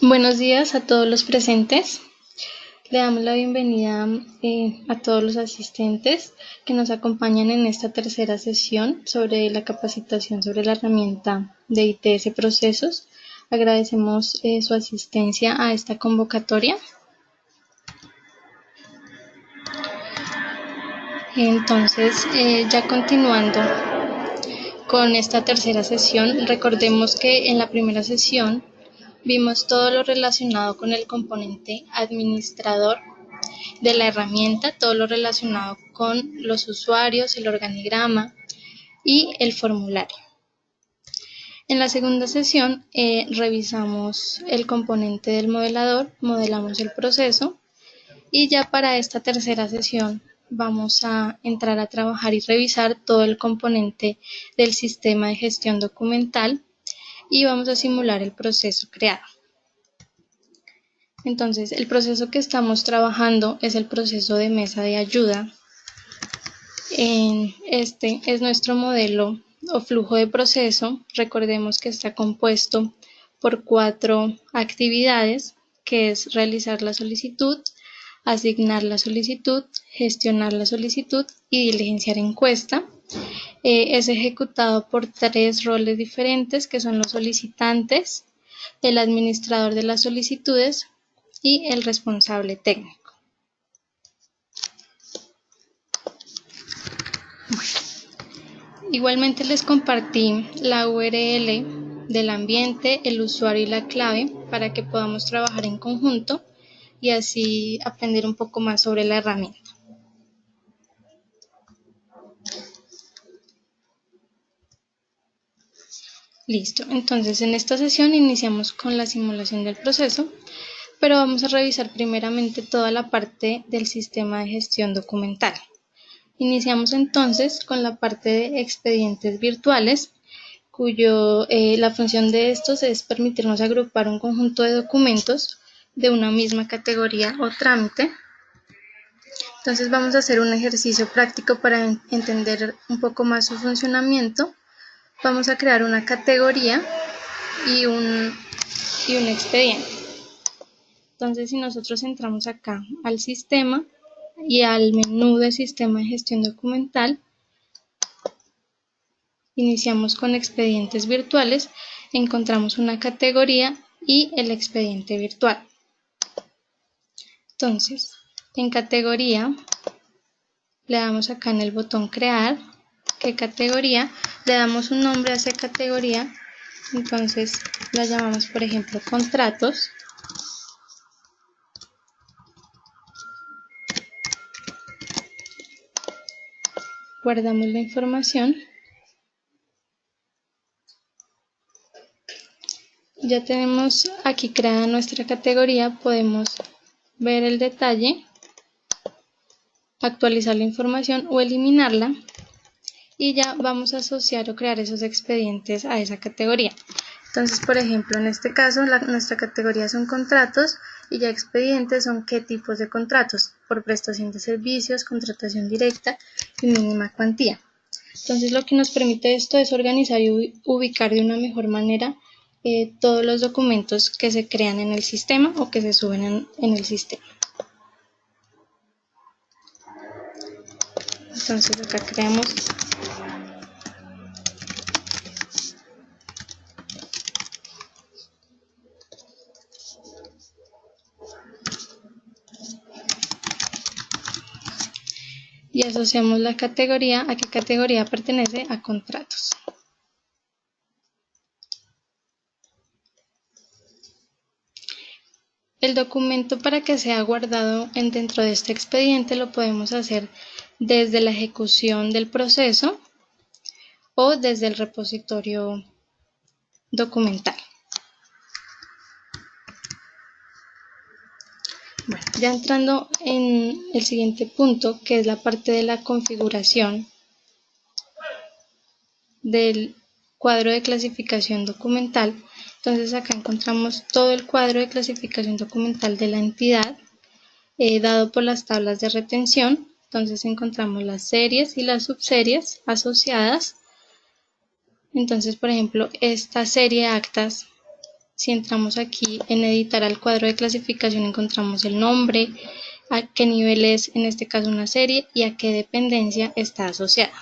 Buenos días a todos los presentes. Le damos la bienvenida a todos los asistentes que nos acompañan en esta tercera sesión sobre la capacitación sobre la herramienta de ITS Procesos. Agradecemos su asistencia a esta convocatoria. Entonces, ya continuando con esta tercera sesión, recordemos que en la primera sesión vimos todo lo relacionado con el componente administrador de la herramienta, todo lo relacionado con los usuarios, el organigrama y el formulario. En la segunda sesión revisamos el componente del modelador, modelamos el proceso y ya para esta tercera sesión vamos a entrar a trabajar y revisar todo el componente del sistema de gestión documental y vamos a simular el proceso creado. Entonces, el proceso que estamos trabajando es el proceso de mesa de ayuda. Este es nuestro modelo o flujo de proceso. Recordemos que está compuesto por 4 actividades, que es realizar la solicitud, asignar la solicitud, gestionar la solicitud y diligenciar encuesta. Es ejecutado por 3 roles diferentes, que son los solicitantes, el administrador de las solicitudes y el responsable técnico. Igualmente les compartí la URL del ambiente, el usuario y la clave para que podamos trabajar en conjunto y así aprender un poco más sobre la herramienta. Listo, entonces en esta sesión iniciamos con la simulación del proceso, pero vamos a revisar primeramente toda la parte del sistema de gestión documental. Iniciamos entonces con la parte de expedientes virtuales, la función de estos es permitirnos agrupar un conjunto de documentos de una misma categoría o trámite. Entonces vamos a hacer un ejercicio práctico para entender un poco más su funcionamiento. Vamos a crear una categoría y un expediente. Entonces, si nosotros entramos acá al sistema y al menú de sistema de gestión documental, iniciamos con expedientes virtuales, encontramos una categoría y el expediente virtual. Entonces, en categoría, le damos acá en el botón crear, ¿qué categoría? Le damos un nombre a esa categoría, entonces la llamamos por ejemplo contratos. Guardamos la información. Ya tenemos aquí creada nuestra categoría, podemos ver el detalle, actualizar la información o eliminarla y ya vamos a asociar o crear esos expedientes a esa categoría. Entonces, por ejemplo, en este caso nuestra categoría son contratos y ya expedientes son qué tipos de contratos, por prestación de servicios, contratación directa y mínima cuantía. Entonces, lo que nos permite esto es organizar y ubicar de una mejor manera todos los documentos que se crean en el sistema o que se suben en el sistema. Entonces acá creamos y asociamos la categoría a qué categoría pertenece a contratos. El documento para que sea guardado dentro de este expediente lo podemos hacer desde la ejecución del proceso o desde el repositorio documental. Bueno, ya entrando en el siguiente punto, que es la parte de la configuración del cuadro de clasificación documental. Entonces acá encontramos todo el cuadro de clasificación documental de la entidad dado por las tablas de retención. Entonces encontramos las series y las subseries asociadas. Entonces, por ejemplo, esta serie de actas Si entramos aquí en editar al cuadro de clasificación, encontramos el nombre, a qué nivel es, en este caso una serie, y a qué dependencia está asociada.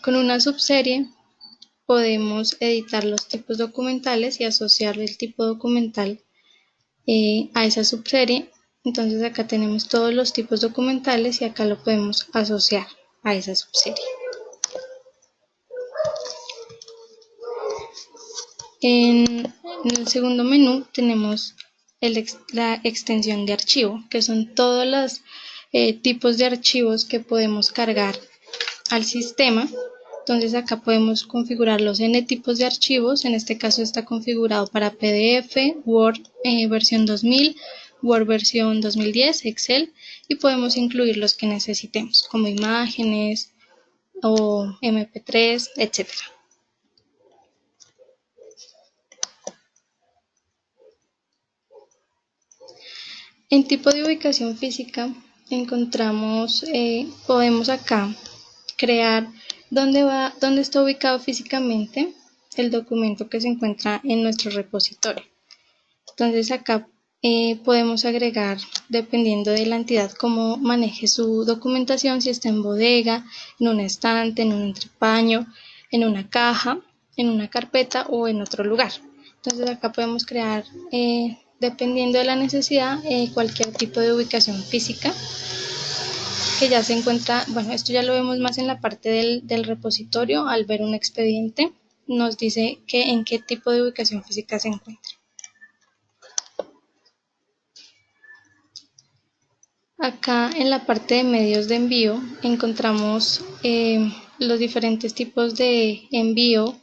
Con una subserie podemos editar los tipos documentales y asociar el tipo documental a esa subserie. Entonces acá tenemos todos los tipos documentales y acá lo podemos asociar a esa subserie. En el segundo menú tenemos la extensión de archivo, que son todos los tipos de archivos que podemos cargar al sistema. Entonces acá podemos configurar los N tipos de archivos. En este caso está configurado para PDF, Word versión 2000, Word versión 2010, Excel, y podemos incluir los que necesitemos, como imágenes o MP3, etc. En tipo de ubicación física encontramos, podemos acá crear dónde está ubicado físicamente el documento que se encuentra en nuestro repositorio. Entonces acá podemos agregar, dependiendo de la entidad, cómo maneje su documentación, si está en bodega, en un estante, en un entrepaño, en una caja, en una carpeta o en otro lugar. Entonces acá podemos crear, dependiendo de la necesidad, cualquier tipo de ubicación física que ya se encuentra. Bueno, esto ya lo vemos más en la parte del repositorio. Al ver un expediente nos dice que en qué tipo de ubicación física se encuentra. Acá en la parte de medios de envío encontramos los diferentes tipos de envío,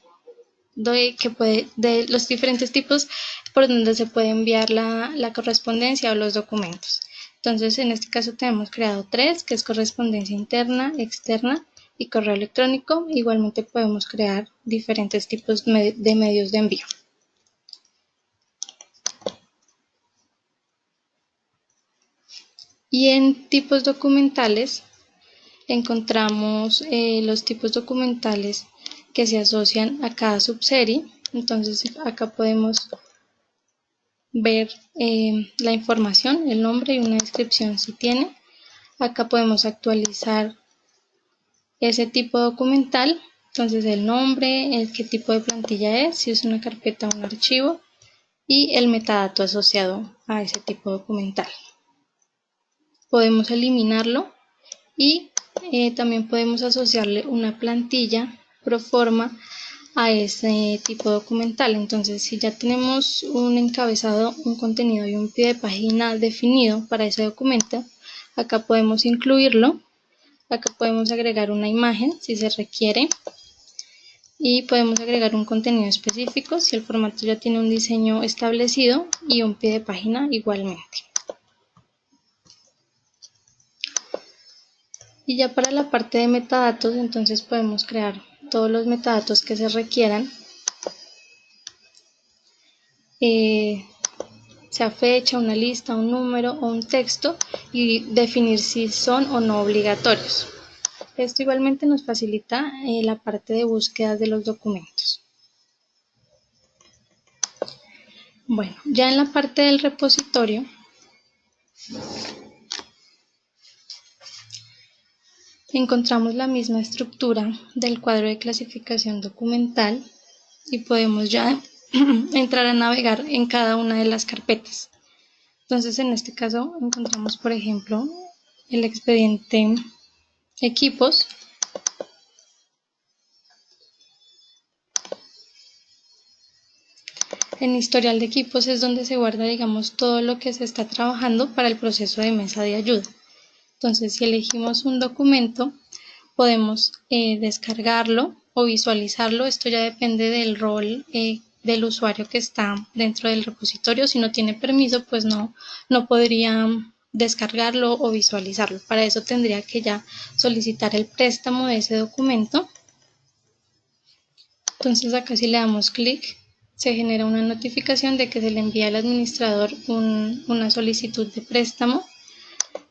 de los diferentes tipos por donde se puede enviar la correspondencia o los documentos. Entonces en este caso tenemos creado 3, que es correspondencia interna, externa y correo electrónico. Igualmente podemos crear diferentes tipos de medios de envío. Y en tipos documentales encontramos los tipos documentales que se asocian a cada subserie. Entonces acá podemos ver la información, el nombre y una descripción si tiene. Acá podemos actualizar ese tipo documental, entonces el nombre, qué tipo de plantilla es, si es una carpeta o un archivo, y el metadato asociado a ese tipo documental. Podemos eliminarlo y también podemos asociarle una plantilla proforma a ese tipo documental. Entonces, si ya tenemos un encabezado, un contenido y un pie de página definido para ese documento, acá podemos incluirlo. Acá podemos agregar una imagen si se requiere y podemos agregar un contenido específico si el formato ya tiene un diseño establecido y un pie de página igualmente. Y ya para la parte de metadatos, entonces podemos crear todos los metadatos que se requieran, sea fecha, una lista, un número o un texto, y definir si son o no obligatorios. Esto igualmente nos facilita la parte de búsqueda de los documentos. Bueno, ya en la parte del repositorio encontramos la misma estructura del cuadro de clasificación documental y podemos ya entrar a navegar en cada una de las carpetas. Entonces en este caso encontramos, por ejemplo, el expediente equipos. En historial de equipos es donde se guarda, digamos, todo lo que se está trabajando para el proceso de mesa de ayuda. Entonces, si elegimos un documento, podemos descargarlo o visualizarlo. Esto ya depende del rol del usuario que está dentro del repositorio. Si no tiene permiso, pues no podría descargarlo o visualizarlo. Para eso tendría que ya solicitar el préstamo de ese documento. Entonces acá si le damos clic, se genera una notificación de que se le envía al administrador una solicitud de préstamo.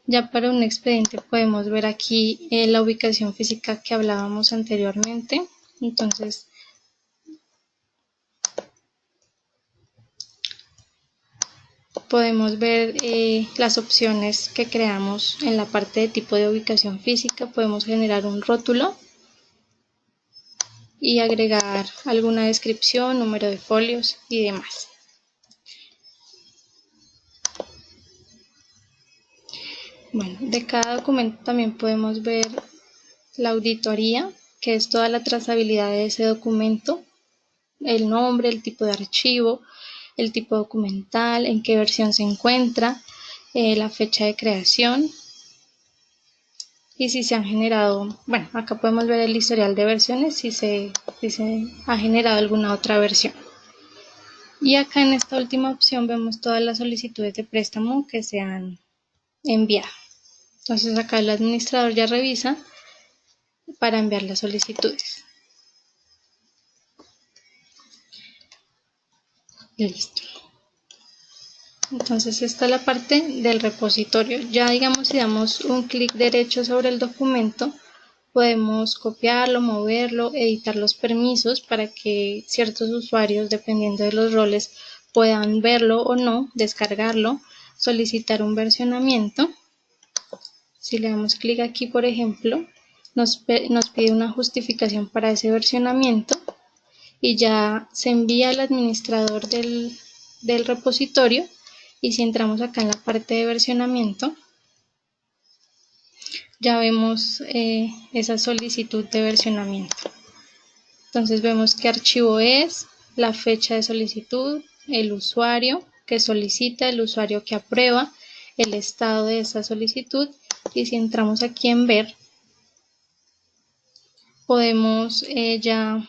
Ya para un expediente podemos ver aquí la ubicación física que hablábamos anteriormente. Entonces podemos ver las opciones que creamos en la parte de tipo de ubicación física. Podemos generar un rótulo y agregar alguna descripción, número de folios y demás. Bueno, de cada documento también podemos ver la auditoría, que es toda la trazabilidad de ese documento, el nombre, el tipo de archivo, el tipo documental, en qué versión se encuentra, la fecha de creación y si se han generado, bueno, acá podemos ver el historial de versiones si se ha generado alguna otra versión. Y acá en esta última opción vemos todas las solicitudes de préstamo que se han enviado. Entonces acá el administrador ya revisa para enviar las solicitudes. Listo. Entonces esta es la parte del repositorio. Ya digamos si damos un clic derecho sobre el documento, podemos copiarlo, moverlo, editar los permisos para que ciertos usuarios, dependiendo de los roles, puedan verlo o no, descargarlo, solicitar un versionamiento. Si le damos clic aquí, por ejemplo, nos pide una justificación para ese versionamiento y ya se envía al administrador del repositorio. Y si entramos acá en la parte de versionamiento, ya vemos esa solicitud de versionamiento. Entonces vemos qué archivo es, la fecha de solicitud, el usuario que solicita, el usuario que aprueba, el estado de esa solicitud. Y si entramos aquí en ver, podemos ya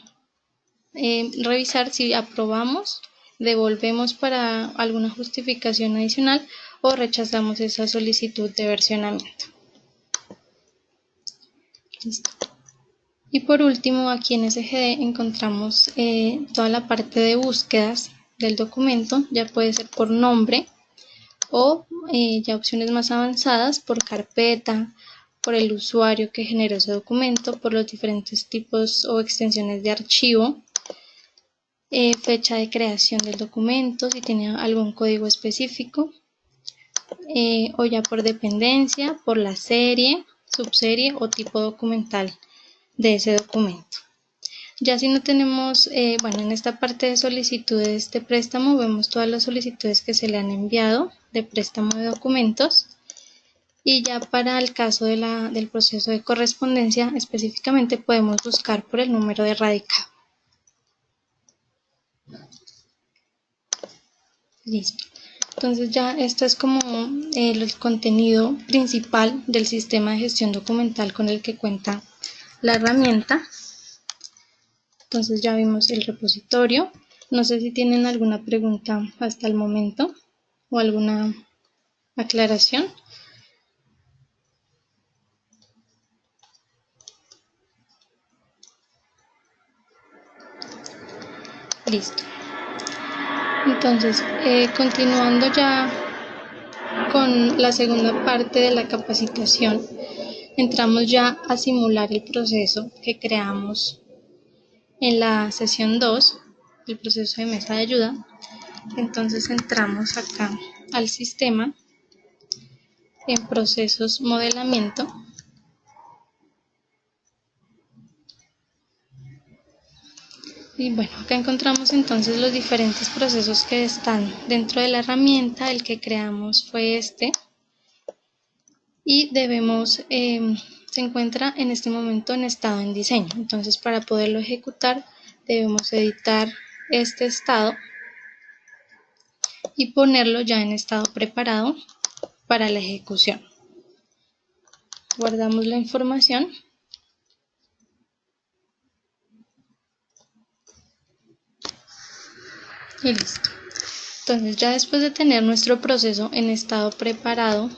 revisar si aprobamos, devolvemos para alguna justificación adicional o rechazamos esa solicitud de versionamiento. Listo. Y por último, aquí en SGD encontramos toda la parte de búsquedas del documento, ya puede ser por nombre o ya opciones más avanzadas por carpeta, por el usuario que generó ese documento, por los diferentes tipos o extensiones de archivo, fecha de creación del documento, si tiene algún código específico, o ya por dependencia, por la serie, subserie o tipo documental de ese documento. Ya si no tenemos, bueno, en esta parte de solicitudes de préstamo vemos todas las solicitudes que se le han enviado de préstamo de documentos. Y ya para el caso del proceso de correspondencia, específicamente podemos buscar por el número de radicado. Listo. Entonces ya esto es como el contenido principal del sistema de gestión documental con el que cuenta la herramienta. Entonces ya vimos el repositorio. No sé si tienen alguna pregunta hasta el momento o alguna aclaración. Listo. Entonces, continuando ya con la segunda parte de la capacitación, entramos ya a simular el proceso que creamos en la sesión 2, el proceso de mesa de ayuda. Entonces entramos acá al sistema, en procesos modelamiento. Y bueno, acá encontramos entonces los diferentes procesos que están dentro de la herramienta. El que creamos fue este. Y se encuentra en este momento en estado en diseño. Entonces para poderlo ejecutar debemos editar este estado y ponerlo ya en estado preparado para la ejecución. Guardamos la información. Y listo. Entonces ya después de tener nuestro proceso en estado preparado,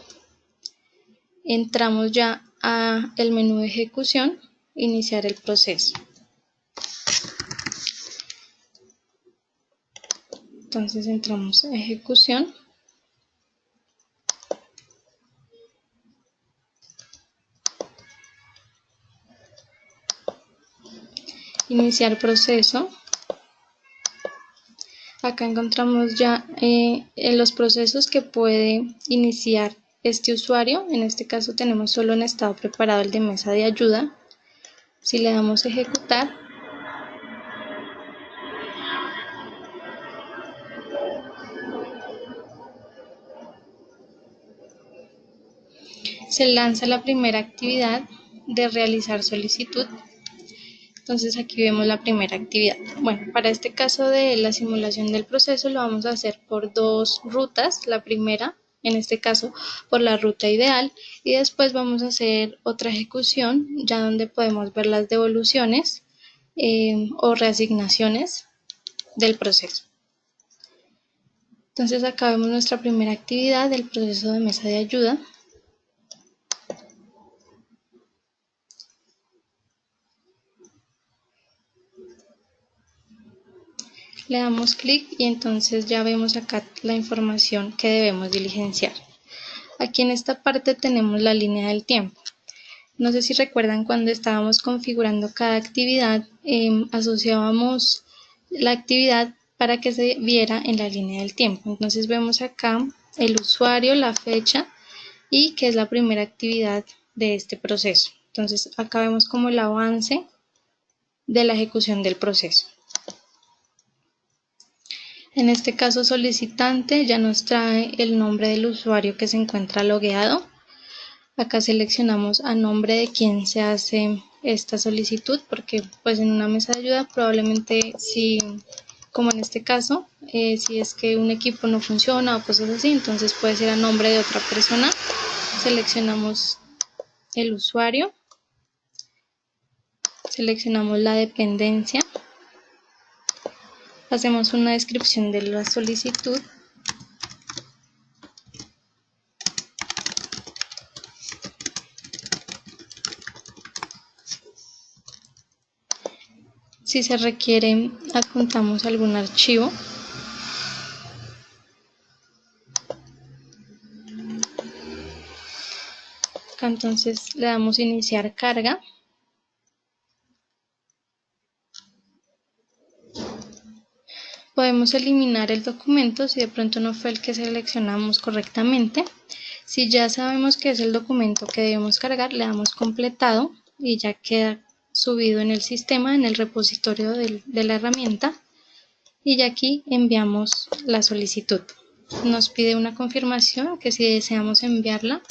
entramos ya a el menú de ejecución, iniciar el proceso. Entonces entramos a ejecución. Iniciar proceso. Acá encontramos ya los procesos que puede iniciar este usuario. En este caso tenemos solo en estado preparado el de mesa de ayuda. Si le damos ejecutar, se lanza la primera actividad de realizar solicitud. Entonces aquí vemos la primera actividad. Bueno, para este caso de la simulación del proceso lo vamos a hacer por dos rutas. La primera, en este caso, por la ruta ideal, y después vamos a hacer otra ejecución, ya donde podemos ver las devoluciones o reasignaciones del proceso. Entonces acá vemos nuestra primera actividad del proceso de mesa de ayuda. Le damos clic y entonces ya vemos acá la información que debemos diligenciar. Aquí en esta parte tenemos la línea del tiempo. No sé si recuerdan cuando estábamos configurando cada actividad, asociábamos la actividad para que se viera en la línea del tiempo. Entonces vemos acá el usuario, la fecha y que es la primera actividad de este proceso. Entonces acá vemos como el avance de la ejecución del proceso. En este caso solicitante ya nos trae el nombre del usuario que se encuentra logueado. Acá seleccionamos a nombre de quién se hace esta solicitud, porque pues en una mesa de ayuda probablemente si, como en este caso, si es que un equipo no funciona o cosas así, entonces puede ser a nombre de otra persona. Seleccionamos el usuario, seleccionamos la dependencia, hacemos una descripción de la solicitud. Si se requiere, adjuntamos algún archivo. Acá entonces le damos iniciar carga. Podemos eliminar el documento si de pronto no fue el que seleccionamos correctamente. Si ya sabemos que es el documento que debemos cargar, le damos completado y ya queda subido en el sistema, en el repositorio de la herramienta. Y ya aquí enviamos la solicitud. Nos pide una confirmación que si deseamos enviarla,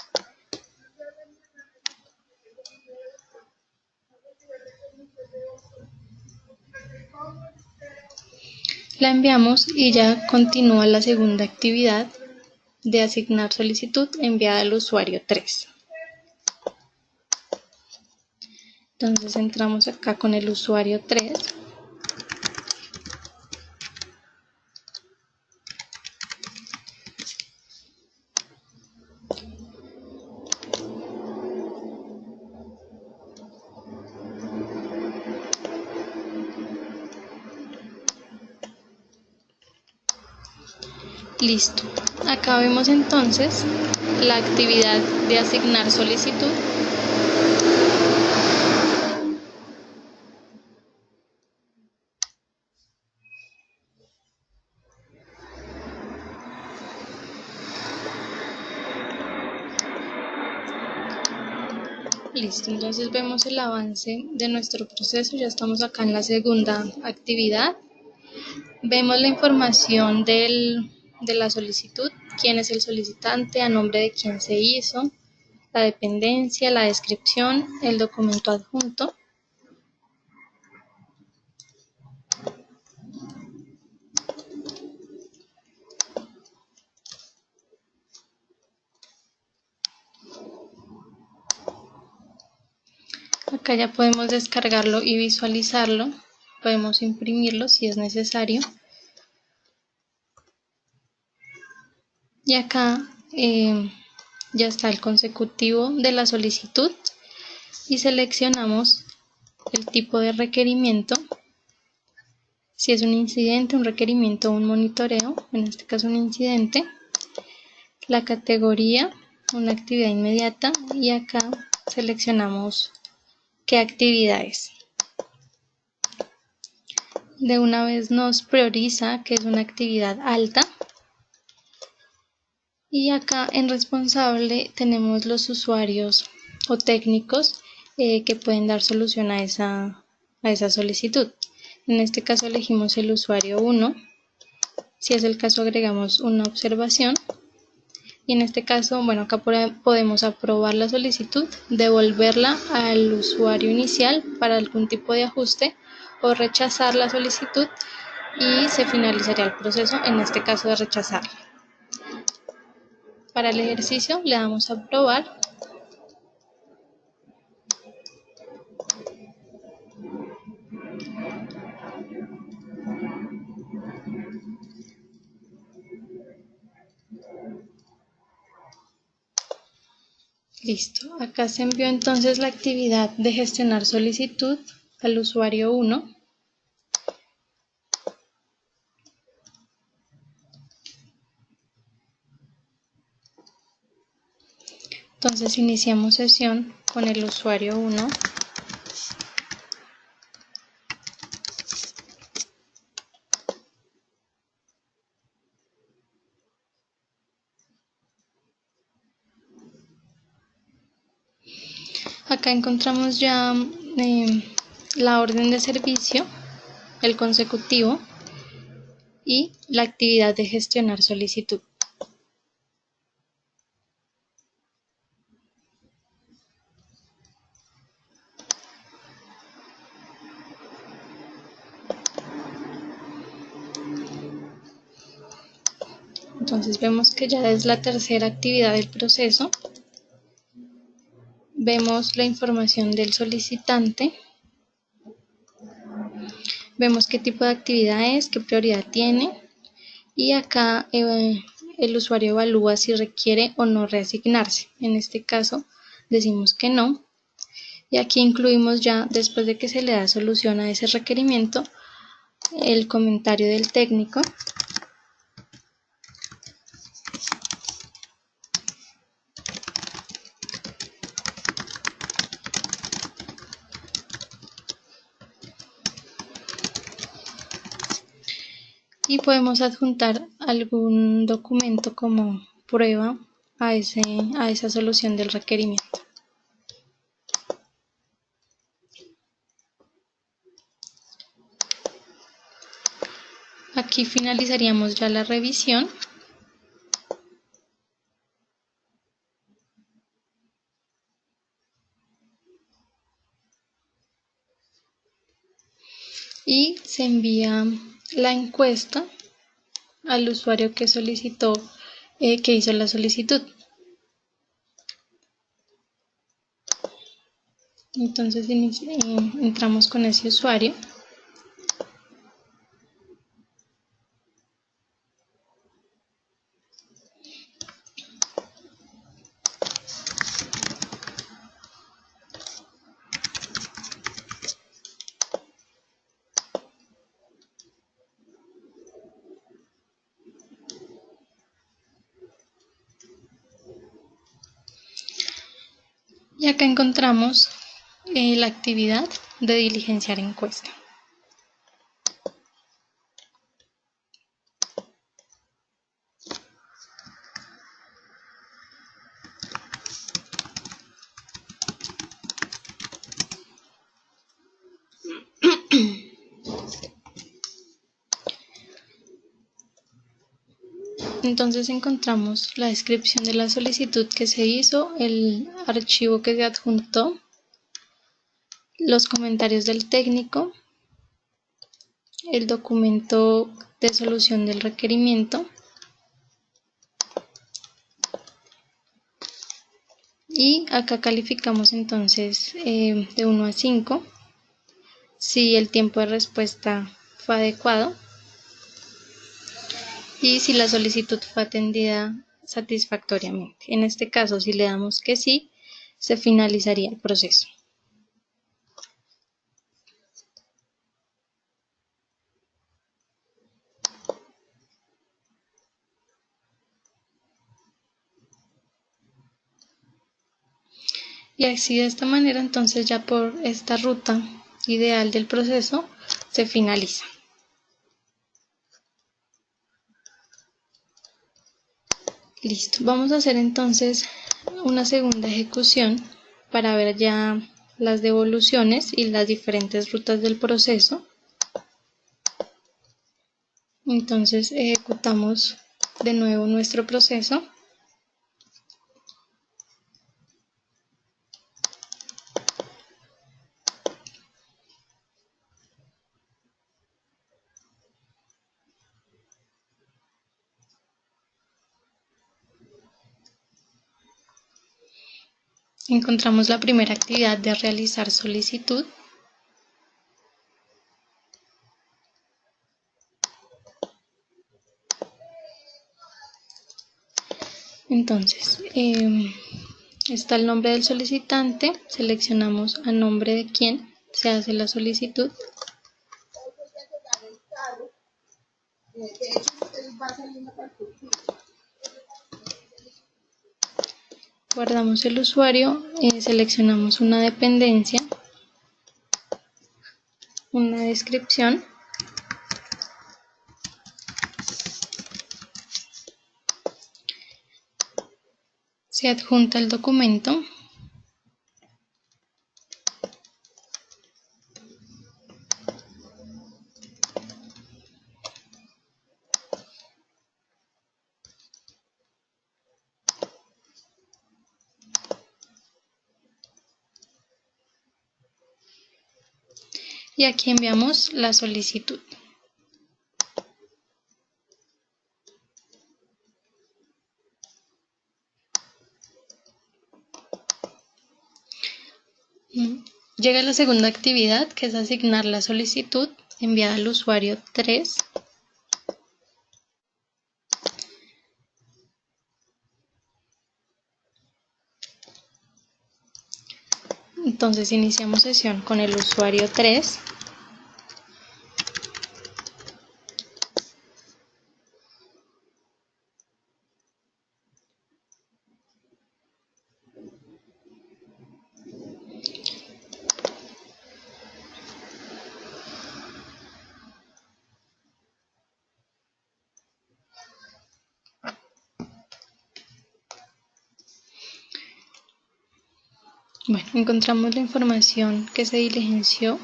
la enviamos y ya continúa la segunda actividad de asignar solicitud enviada al usuario 3. Entonces entramos acá con el usuario 3. Listo. Acá vemos entonces la actividad de asignar solicitud. Listo, entonces vemos el avance de nuestro proceso. Ya estamos acá en la segunda actividad. Vemos la información de la solicitud, quién es el solicitante, a nombre de quién se hizo, la dependencia, la descripción, el documento adjunto. Acá ya podemos descargarlo y visualizarlo. Podemos imprimirlo si es necesario. Y acá ya está el consecutivo de la solicitud y seleccionamos el tipo de requerimiento, si es un incidente, un requerimiento o un monitoreo, en este caso un incidente, la categoría, una actividad inmediata, y acá seleccionamos qué actividad es. de una vez nos prioriza que es una actividad alta. Y acá en responsable tenemos los usuarios o técnicos que pueden dar solución a esa solicitud. En este caso elegimos el usuario 1. Si es el caso agregamos una observación. Y en este caso, bueno, acá podemos aprobar la solicitud, devolverla al usuario inicial para algún tipo de ajuste o rechazar la solicitud y se finalizaría el proceso, en este caso de rechazarla. Para el ejercicio le damos a aprobar. Listo, acá se envió entonces la actividad de gestionar solicitud al usuario 1. Entonces iniciamos sesión con el usuario 1. Acá encontramos ya la orden de servicio, el consecutivo y la actividad de gestionar solicitud. Entonces vemos que ya es la tercera actividad del proceso. Vemos la información del solicitante. Vemos qué tipo de actividad es, qué prioridad tiene. Y acá el usuario evalúa si requiere o no reasignarse. En este caso decimos que no. Y aquí incluimos ya, después de que se le da solución a ese requerimiento, el comentario del técnico. Y podemos adjuntar algún documento como prueba a esa solución del requerimiento. Aquí finalizaríamos ya la revisión. Y se envía la encuesta al usuario que solicitó, que hizo la solicitud. Entonces entramos con ese usuario. Y acá encontramos la actividad de diligenciar encuesta. Entonces encontramos la descripción de la solicitud que se hizo, el archivo que se adjuntó, los comentarios del técnico, el documento de solución del requerimiento y acá calificamos entonces de 1 a 5 si el tiempo de respuesta fue adecuado y si la solicitud fue atendida satisfactoriamente. En este caso, si le damos que sí, se finalizaría el proceso. Y así de esta manera, entonces ya por esta ruta ideal del proceso se finaliza. Listo, vamos a hacer entonces una segunda ejecución para ver ya las devoluciones y las diferentes rutas del proceso. Entonces ejecutamos de nuevo nuestro proceso. Encontramos la primera actividad de realizar solicitud. Entonces, está el nombre del solicitante, seleccionamos a nombre de quién se hace la solicitud. Guardamos el usuario, seleccionamos una dependencia, una descripción. Se adjunta el documento. Y aquí enviamos la solicitud. Llega la segunda actividad, que es asignar la solicitud enviada al usuario 3. Entonces iniciamos sesión con el usuario 3. Bueno, encontramos la información que se diligenció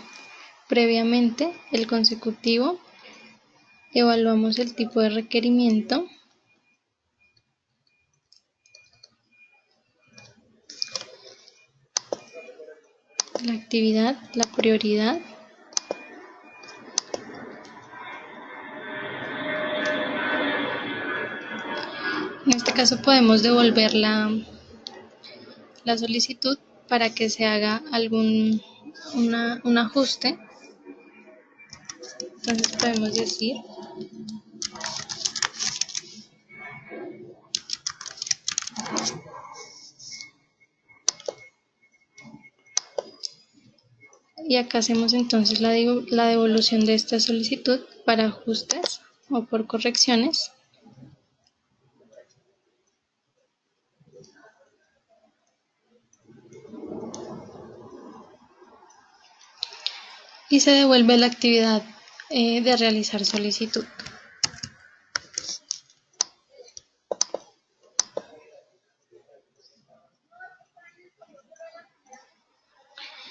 previamente, el consecutivo, evaluamos el tipo de requerimiento, la actividad, la prioridad, en este caso podemos devolver la solicitud para que se haga un ajuste. Entonces podemos decir y acá hacemos entonces la devolución de esta solicitud para ajustes o por correcciones. Y se devuelve la actividad de realizar solicitud.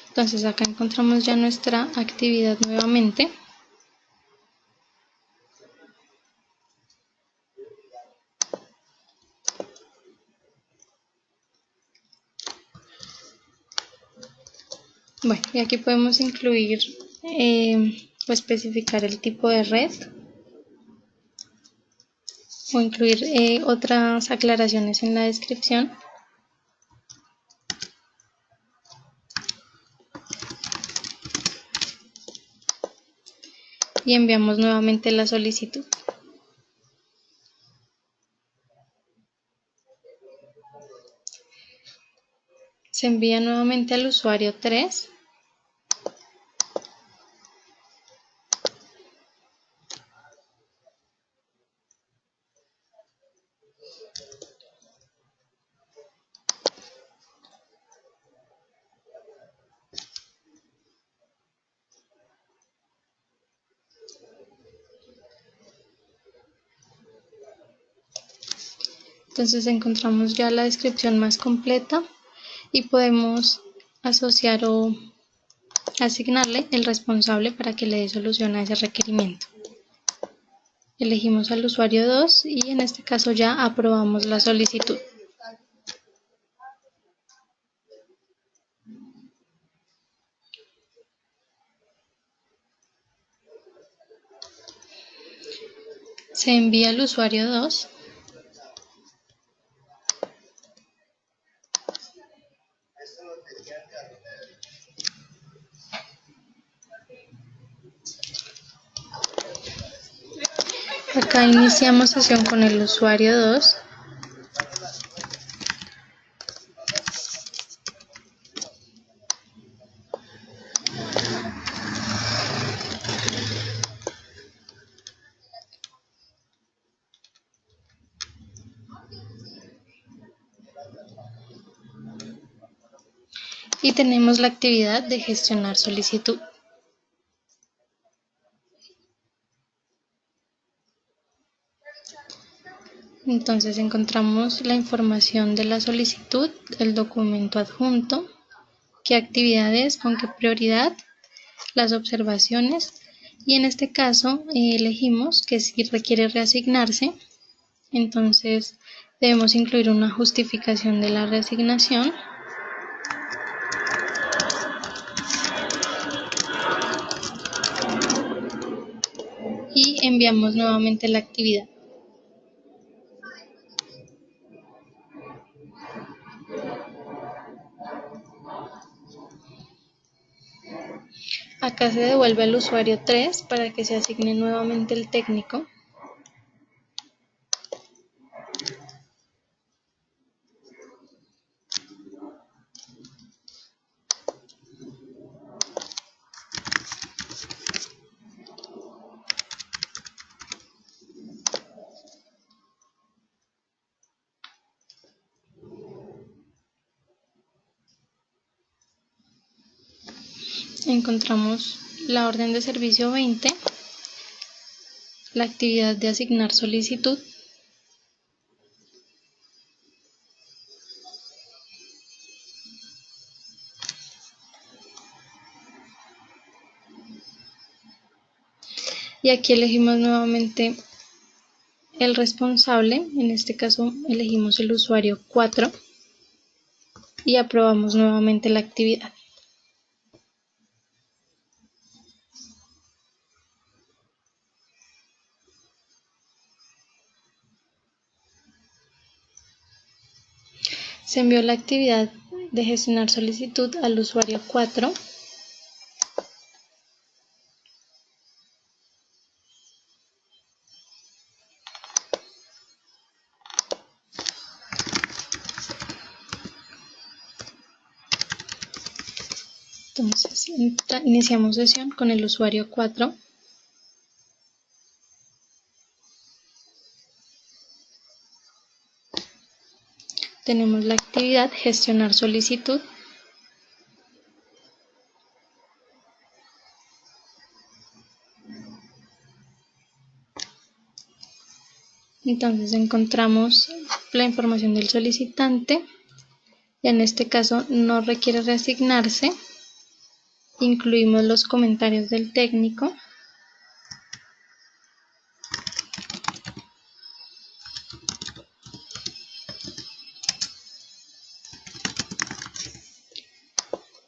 Entonces acá encontramos ya nuestra actividad nuevamente. Bueno, y aquí podemos incluir o especificar el tipo de red o incluir otras aclaraciones en la descripción. Y enviamos nuevamente la solicitud. Se envía nuevamente al usuario 3. Entonces encontramos ya la descripción más completa y podemos asociar o asignarle el responsable para que le dé solución a ese requerimiento. Elegimos al usuario 2 y en este caso ya aprobamos la solicitud. Se envía al usuario 2. Acá iniciamos sesión con el usuario 2. Y tenemos la actividad de gestionar solicitud. Entonces encontramos la información de la solicitud, el documento adjunto, qué actividades, con qué prioridad, las observaciones y en este caso elegimos que si requiere reasignarse, entonces debemos incluir una justificación de la reasignación. Y enviamos nuevamente la actividad. Acá se devuelve al usuario 3 para que se asigne nuevamente el técnico. Encontramos la orden de servicio 20, la actividad de asignar solicitud, y aquí elegimos nuevamente el responsable, en este caso elegimos el usuario 4 y aprobamos nuevamente la actividad. Se envió la actividad de gestionar solicitud al usuario 4. Entonces iniciamos sesión con el usuario 4. Tenemos la actividad gestionar solicitud. Entonces encontramos la información del solicitante. Y en este caso no requiere reasignarse. Incluimos los comentarios del técnico.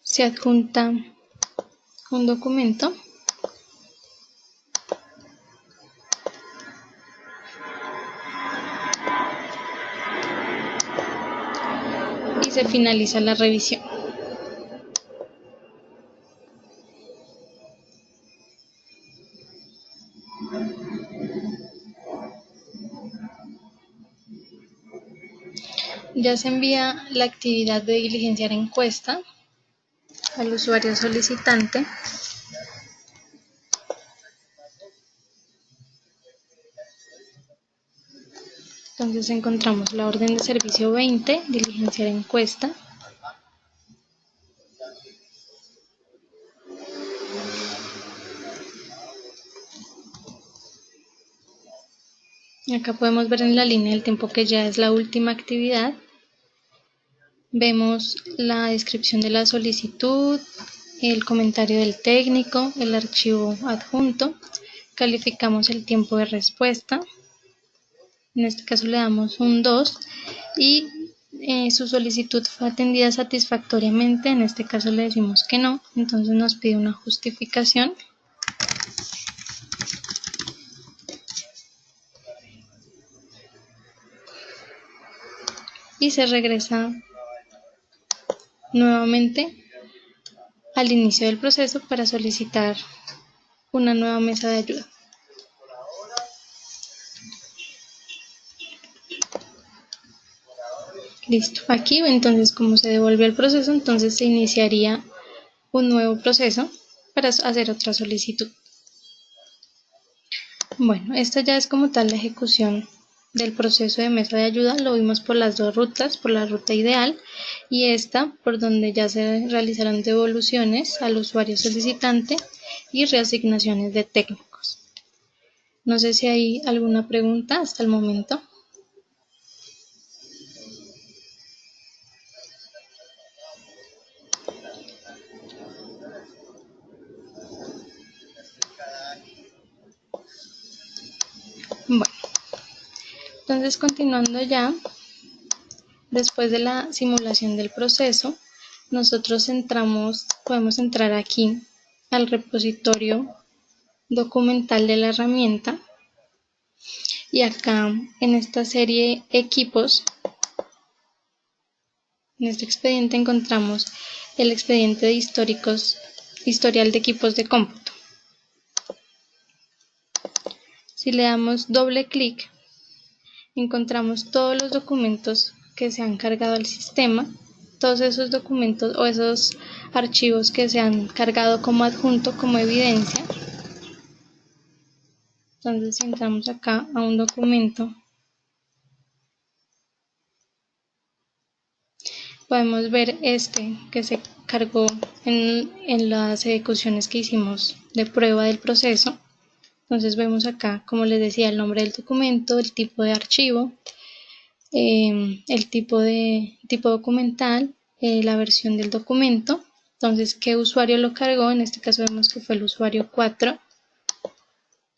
Se adjunta un documento. Y se finaliza la revisión. Ya se envía la actividad de diligenciar encuesta al usuario solicitante. Entonces encontramos la orden de servicio 20, diligenciar encuesta. Acá podemos ver en la línea del tiempo que ya es la última actividad. Vemos la descripción de la solicitud, el comentario del técnico, el archivo adjunto. Calificamos el tiempo de respuesta. En este caso le damos un 2 y su solicitud fue atendida satisfactoriamente. En este caso le decimos que no, entonces nos pide una justificación. Y se regresa nuevamente al inicio del proceso para solicitar una nueva mesa de ayuda. Listo, aquí entonces como se devuelve el proceso, entonces se iniciaría un nuevo proceso para hacer otra solicitud. Bueno, esta ya es como tal la ejecución del proceso de mesa de ayuda. Lo vimos por las dos rutas, por la ruta ideal y esta por donde ya se realizaron devoluciones al usuario solicitante y reasignaciones de técnicos. No sé si hay alguna pregunta hasta el momento. Bueno, entonces continuando ya, después de la simulación del proceso, nosotros podemos entrar aquí al repositorio documental de la herramienta y acá en esta serie equipos, en este expediente encontramos el expediente de historial de equipos de cómputo. Si le damos doble clic, encontramos todos los documentos que se han cargado al sistema, todos esos documentos o esos archivos que se han cargado como adjunto, como evidencia. Entonces si entramos acá a un documento, podemos ver este que se cargó en las ejecuciones que hicimos de prueba del proceso. Entonces vemos acá, como les decía, el nombre del documento, el tipo de archivo, el tipo documental, la versión del documento. Entonces, ¿qué usuario lo cargó? En este caso vemos que fue el usuario 4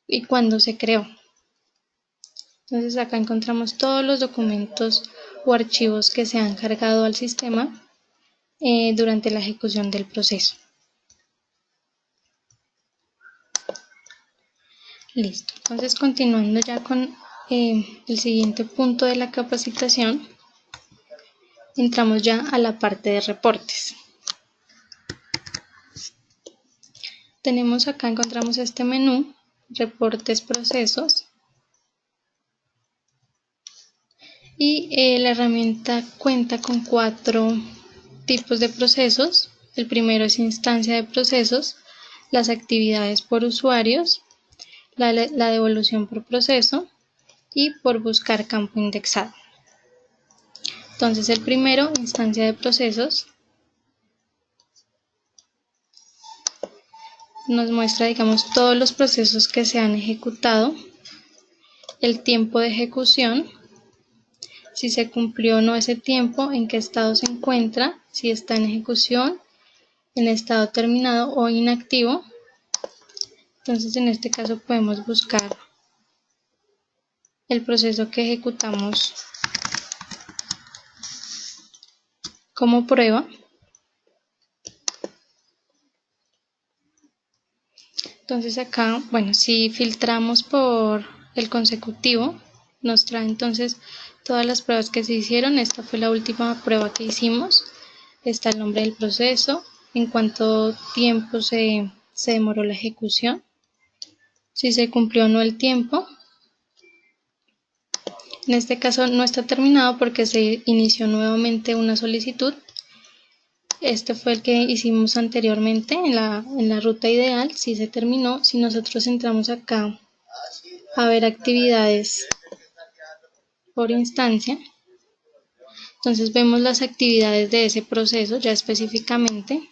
y cuándo se creó. Entonces acá encontramos todos los documentos o archivos que se han cargado al sistema durante la ejecución del proceso. Listo, entonces continuando ya con el siguiente punto de la capacitación, entramos ya a la parte de reportes. Tenemos acá, encontramos este menú, reportes procesos, y la herramienta cuenta con 4 tipos de procesos. El primero es instancia de procesos, las actividades por usuarios, la devolución por proceso y por buscar campo indexado. Entonces el primero, instancia de procesos, nos muestra, digamos, todos los procesos que se han ejecutado, el tiempo de ejecución, si se cumplió o no ese tiempo, en qué estado se encuentra, si está en ejecución, en estado terminado o inactivo. Entonces en este caso podemos buscar el proceso que ejecutamos como prueba. Entonces acá, bueno, si filtramos por el consecutivo, nos trae entonces todas las pruebas que se hicieron. Esta fue la última prueba que hicimos. Está el nombre del proceso, en cuánto tiempo se demoró la ejecución, si se cumplió o no el tiempo. En este caso no está terminado porque se inició nuevamente una solicitud. Este fue el que hicimos anteriormente en la ruta ideal, si se terminó. Si nosotros entramos acá a ver actividades por instancia, entonces vemos las actividades de ese proceso ya específicamente,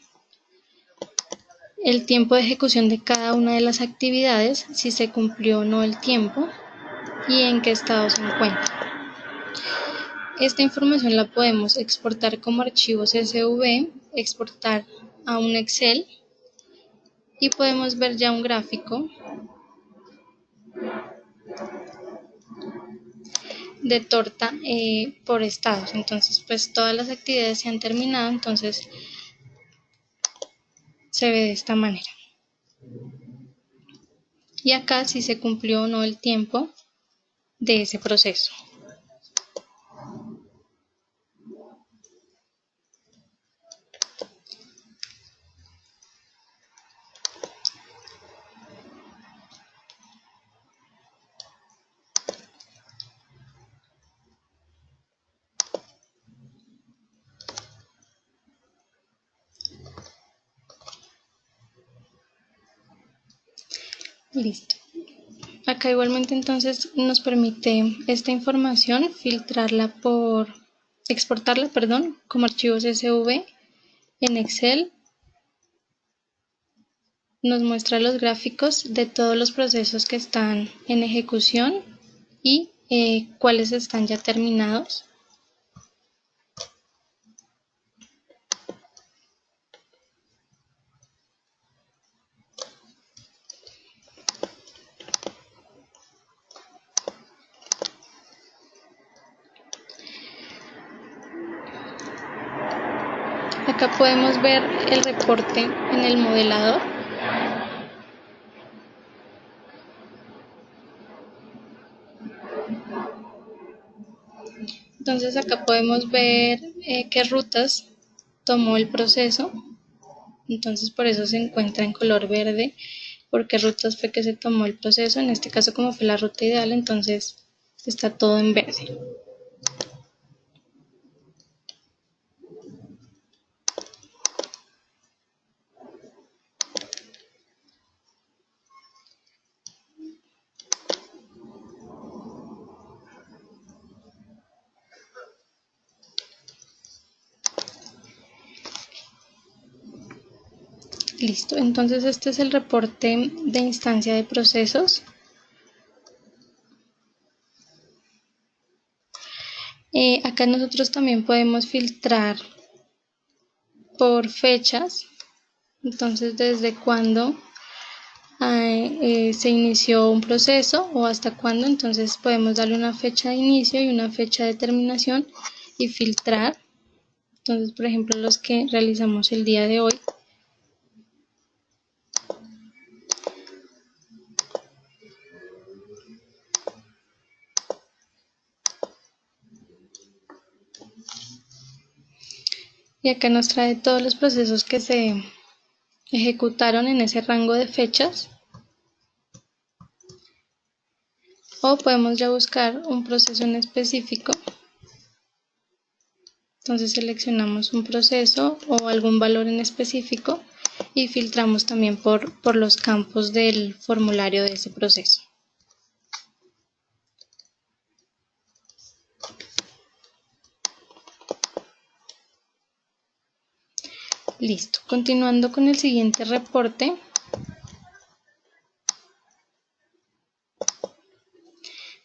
el tiempo de ejecución de cada una de las actividades, si se cumplió o no el tiempo, y en qué estado se encuentra. Esta información la podemos exportar como archivos CSV, exportar a un Excel y podemos ver ya un gráfico de torta por estados. Entonces pues todas las actividades se han terminado, entonces se ve de esta manera. Y acá si se cumplió o no el tiempo de ese proceso. Listo. Acá igualmente entonces nos permite esta información exportarla, como archivos CSV en Excel. Nos muestra los gráficos de todos los procesos que están en ejecución y cuáles están ya terminados. Acá podemos ver el reporte en el modelador. Entonces acá podemos ver qué rutas tomó el proceso. Entonces por eso se encuentra en color verde, porque rutas fue que se tomó el proceso. En este caso, como fue la ruta ideal, entonces está todo en verde. Listo, entonces este es el reporte de instancia de procesos. Acá nosotros también podemos filtrar por fechas, entonces desde cuándo se inició un proceso o hasta cuándo. Entonces podemos darle una fecha de inicio y una fecha de terminación y filtrar. Entonces, por ejemplo, los que realizamos el día de hoy. Y acá nos trae todos los procesos que se ejecutaron en ese rango de fechas. O podemos ya buscar un proceso en específico. Entonces seleccionamos un proceso o algún valor en específico y filtramos también por los campos del formulario de ese proceso. Listo, continuando con el siguiente reporte.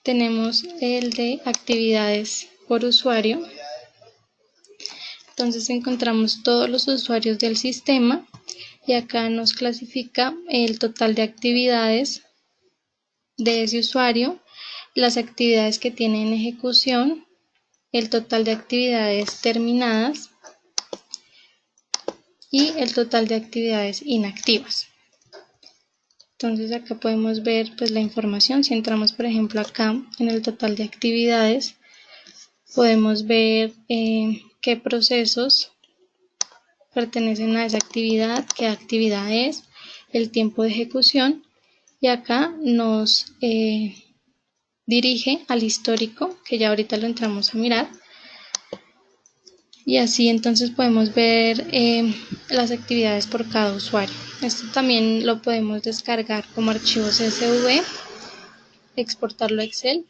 Tenemos el de actividades por usuario. Entonces encontramos todos los usuarios del sistema y acá nos clasifica el total de actividades de ese usuario, las actividades que tiene en ejecución, el total de actividades terminadas y el total de actividades inactivas. Entonces acá podemos ver pues la información. Si entramos por ejemplo acá en el total de actividades, podemos ver qué procesos pertenecen a esa actividad, qué actividad es, el tiempo de ejecución, y acá nos dirige al histórico, que ya ahorita lo entramos a mirar. Y así entonces podemos ver las actividades por cada usuario. Esto también lo podemos descargar como archivo CSV, exportarlo a Excel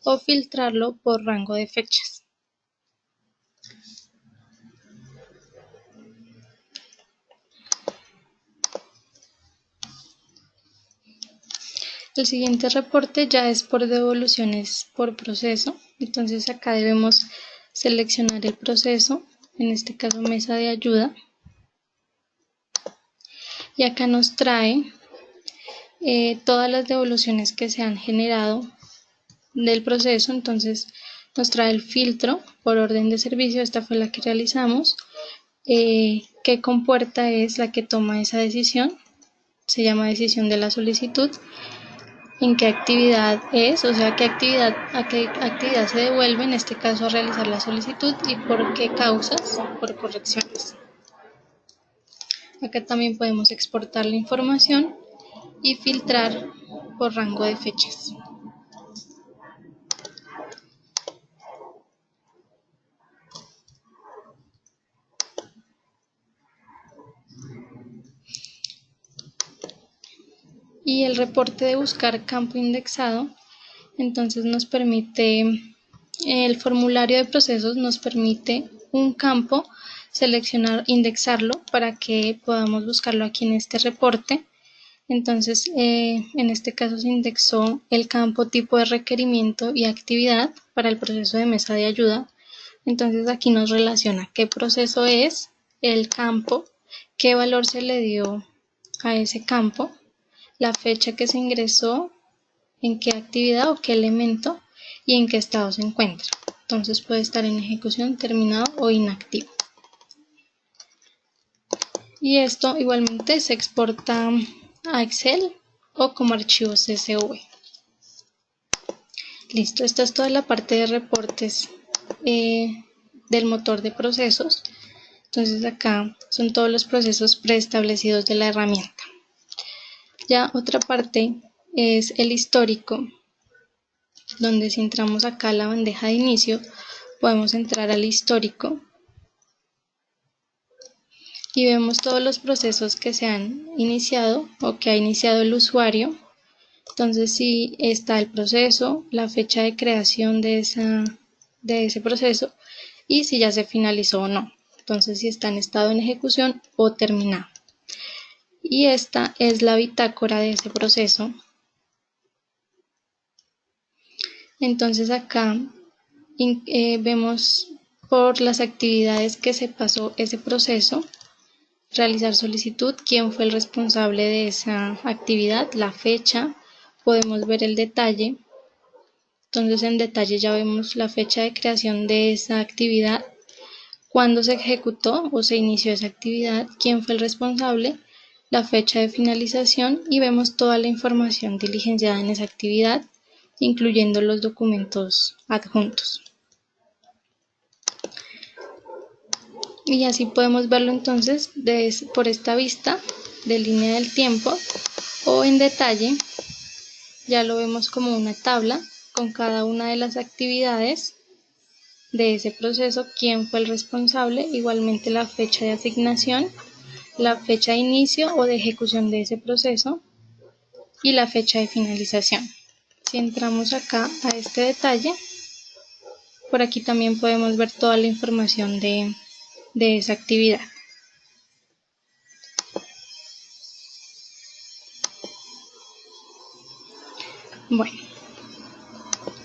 o filtrarlo por rango de fechas. El siguiente reporte ya es por devoluciones por proceso. Entonces acá debemos seleccionar el proceso, en este caso mesa de ayuda. Y acá nos trae todas las devoluciones que se han generado del proceso. Entonces nos trae el filtro por orden de servicio, esta fue la que realizamos. ¿Qué compuerta es la que toma esa decisión? Se llama decisión de la solicitud. En qué actividad es, o sea, a qué actividad se devuelve, en este caso a realizar la solicitud, y por qué causas, por correcciones. Acá también podemos exportar la información y filtrar por rango de fechas. Y el reporte de buscar campo indexado, entonces nos permite, el formulario de procesos nos permite un campo, seleccionar, indexarlo para que podamos buscarlo aquí en este reporte. Entonces, en este caso se indexó el campo tipo de requerimiento y actividad para el proceso de mesa de ayuda. Entonces aquí nos relaciona qué proceso es, el campo, qué valor se le dio a ese campo, la fecha que se ingresó, en qué actividad o qué elemento y en qué estado se encuentra. Entonces puede estar en ejecución, terminado o inactivo. Y esto igualmente se exporta a Excel o como archivo CSV. Listo, esta es toda la parte de reportes del motor de procesos. Entonces acá son todos los procesos preestablecidos de la herramienta. Ya otra parte es el histórico, donde si entramos acá a la bandeja de inicio, podemos entrar al histórico y vemos todos los procesos que se han iniciado o que ha iniciado el usuario. Entonces si está el proceso, la fecha de creación de ese proceso y si ya se finalizó o no. Entonces si está en estado en ejecución o terminado. Y esta es la bitácora de ese proceso. Entonces acá vemos por las actividades que se pasó ese proceso, realizar solicitud, quién fue el responsable de esa actividad, la fecha, podemos ver el detalle. Entonces en detalle ya vemos la fecha de creación de esa actividad, cuándo se ejecutó o se inició esa actividad, quién fue el responsable, la fecha de finalización y vemos toda la información diligenciada en esa actividad, incluyendo los documentos adjuntos. Y así podemos verlo entonces por esta vista de línea del tiempo o en detalle. Ya lo vemos como una tabla con cada una de las actividades de ese proceso, quién fue el responsable, igualmente la fecha de asignación, la fecha de inicio o de ejecución de ese proceso y la fecha de finalización. Si entramos acá a este detalle, por aquí también podemos ver toda la información de esa actividad. Bueno,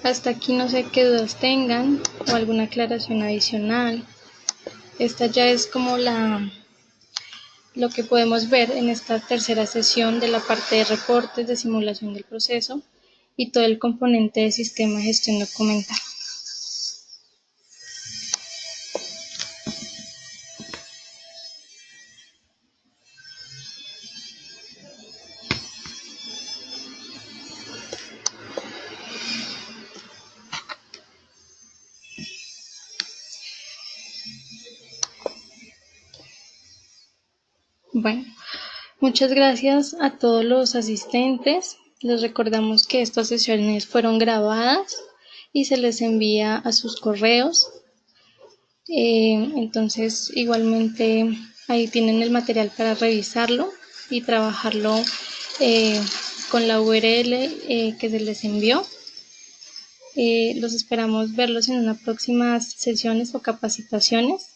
hasta aquí no sé qué dudas tengan o alguna aclaración adicional. Esta ya es como lo que podemos ver en esta tercera sesión de la parte de reportes, de simulación del proceso y todo el componente de sistema de gestión documental. Bueno, muchas gracias a todos los asistentes. Les recordamos que estas sesiones fueron grabadas y se les envía a sus correos. Entonces, igualmente ahí tienen el material para revisarlo y trabajarlo con la URL que se les envió. Los esperamos verlos en unas próximas sesiones o capacitaciones.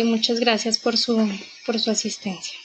Muchas gracias por su asistencia.